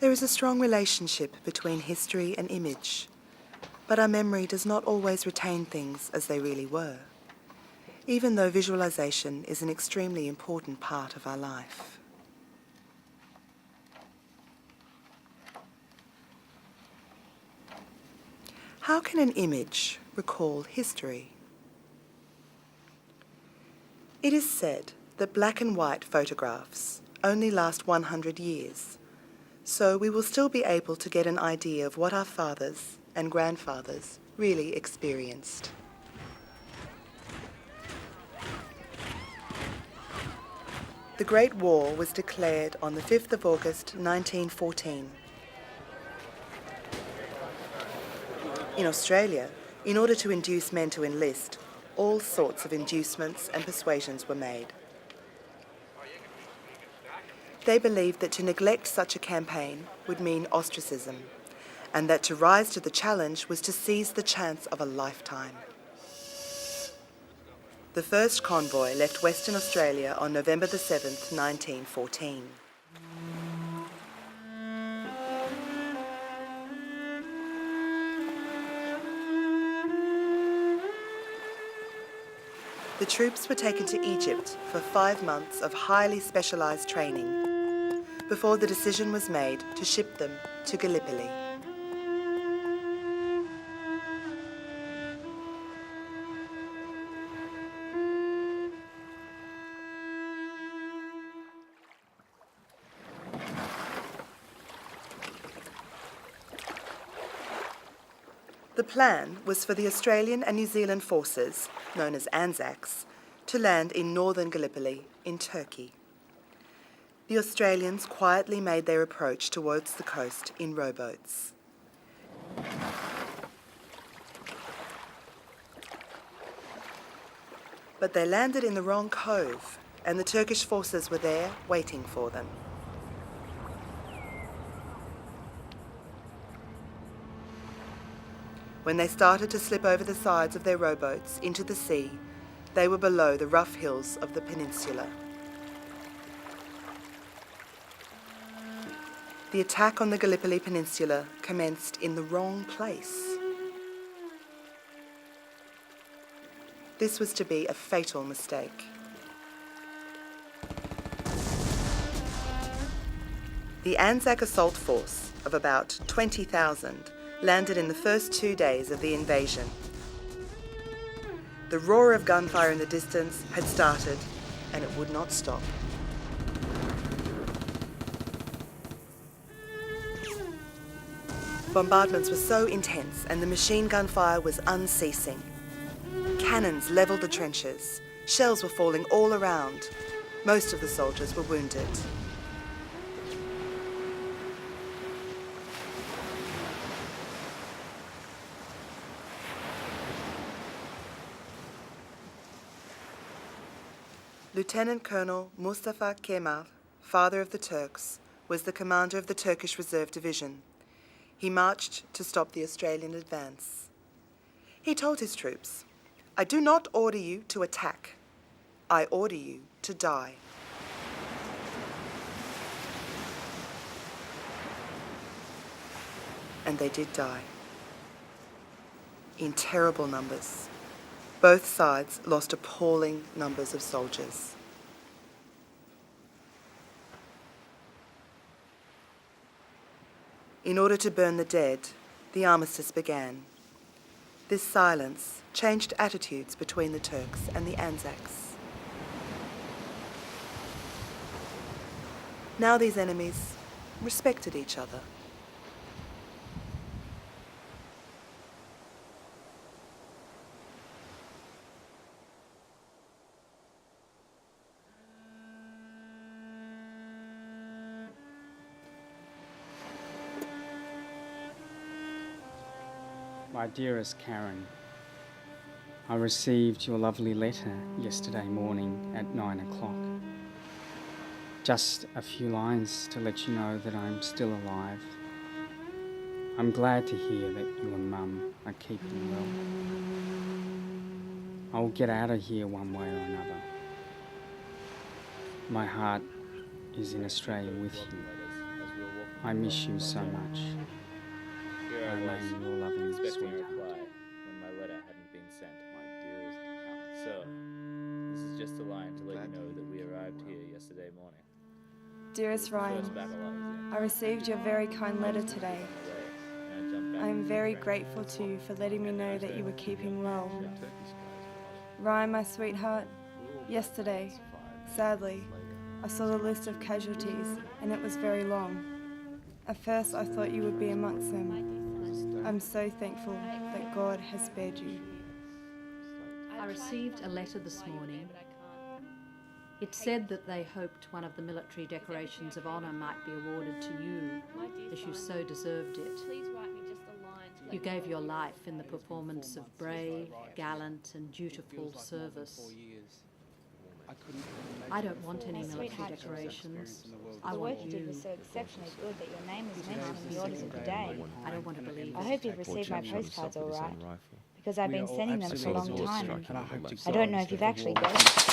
There is a strong relationship between history and image, but our memory does not always retain things as they really were, even though visualization is an extremely important part of our life. How can an image recall history? It is said that black and white photographs only last 100 years, so we will still be able to get an idea of what our fathers and grandfathers really experienced. The Great War was declared on the 5th of August 1914. In Australia, in order to induce men to enlist, all sorts of inducements and persuasions were made. They believed that to neglect such a campaign would mean ostracism, and that to rise to the challenge was to seize the chance of a lifetime. The first convoy left Western Australia on November the 7th, 1914. The troops were taken to Egypt for 5 months of highly specialised training before the decision was made to ship them to Gallipoli. The plan was for the Australian and New Zealand forces, known as Anzacs, to land in northern Gallipoli in Turkey. The Australians quietly made their approach towards the coast in rowboats. But they landed in the wrong cove, and the Turkish forces were there waiting for them. When they started to slip over the sides of their rowboats into the sea, they were below the rough hills of the peninsula. The attack on the Gallipoli Peninsula commenced in the wrong place. This was to be a fatal mistake. The Anzac assault force of about 20,000 landed in the first 2 days of the invasion. The roar of gunfire in the distance had started, and it would not stop. Bombardments were so intense and the machine gun fire was unceasing. Cannons levelled the trenches. Shells were falling all around. Most of the soldiers were wounded. Lieutenant Colonel Mustafa Kemal, father of the Turks, was the commander of the Turkish Reserve Division. He marched to stop the Australian advance. He told his troops, "I do not order you to attack. I order you to die." And they did die. In terrible numbers. Both sides lost appalling numbers of soldiers. In order to burn the dead, the armistice began. This silence changed attitudes between the Turks and the Anzacs. Now these enemies respected each other. My dearest Karen, I received your lovely letter yesterday morning at 9 o'clock. Just a few lines to let you know that I'm still alive. I'm glad to hear that you and Mum are keeping well. I will get out of here one way or another. My heart is in Australia with you. I miss you so much. Here I I was, remain your loving expecting a sweetheart. reply when my letter hadn't been sent. My dearest Alice. So, this is just a line to let you know that we arrived here yesterday morning. Dearest Ryan, First battle I was in. I received your very kind letter today. On the way, and I jumped back I am into very the train. grateful to you for letting me know that you were keeping well. Yeah. Ryan, my sweetheart, yesterday, sadly, I saw the list of casualties and it was very long. At first I thought you would be amongst them. I'm so thankful that God has spared you. I received a letter this morning. It said that they hoped one of the military decorations of honour might be awarded to you, as you so deserved it. You gave your life in the performance of brave, gallant and dutiful service. I don't want any military decorations. I The work want you did you. was so exceptionally good that your name was mentioned in the orders of the day. I don't want to believe I it. hope you've received my postcards all right, because I've been We are sending them for a long absolutely time. striking And I hope the I don't know if you've actually got them.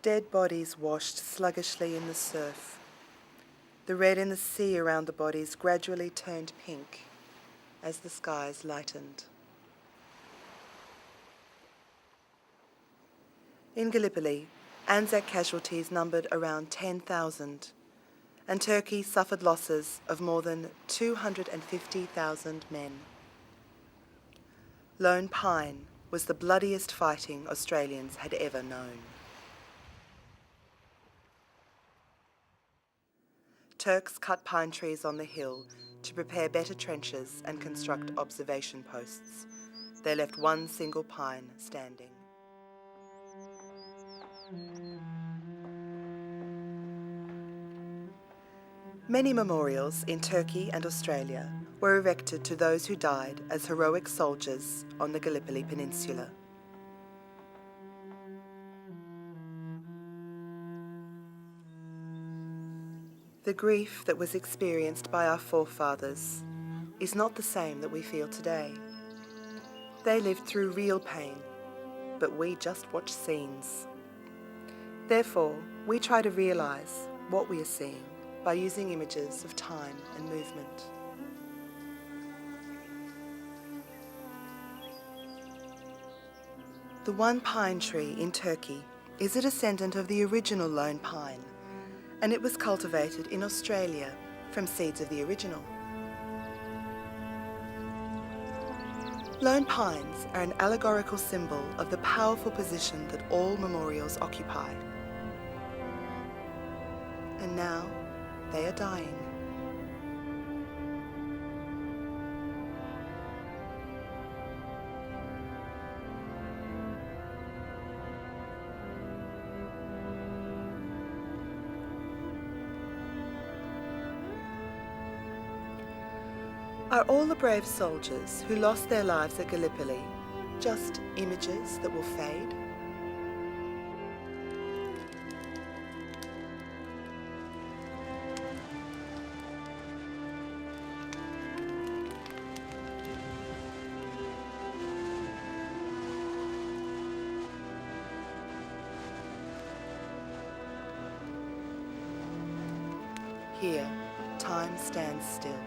Dead bodies washed sluggishly in the surf. The red in the sea around the bodies gradually turned pink as the skies lightened. In Gallipoli, Anzac casualties numbered around 10,000, and Turkey suffered losses of more than 250,000 men. Lone Pine was the bloodiest fighting Australians had ever known. Turks cut pine trees on the hill to prepare better trenches and construct observation posts. They left one single pine standing. Many memorials in Turkey and Australia were erected to those who died as heroic soldiers on the Gallipoli Peninsula. The grief that was experienced by our forefathers is not the same that we feel today. They lived through real pain, but we just watch scenes. Therefore, we try to realise what we are seeing by using images of time and movement. The one pine tree in Turkey is a descendant of the original lone pine, and it was cultivated in Australia from seeds of the original. Lone pines are an allegorical symbol of the powerful position that all memorials occupy. And now they are dying. Are all the brave soldiers who lost their lives at Gallipoli just images that will fade? Here, time stands still.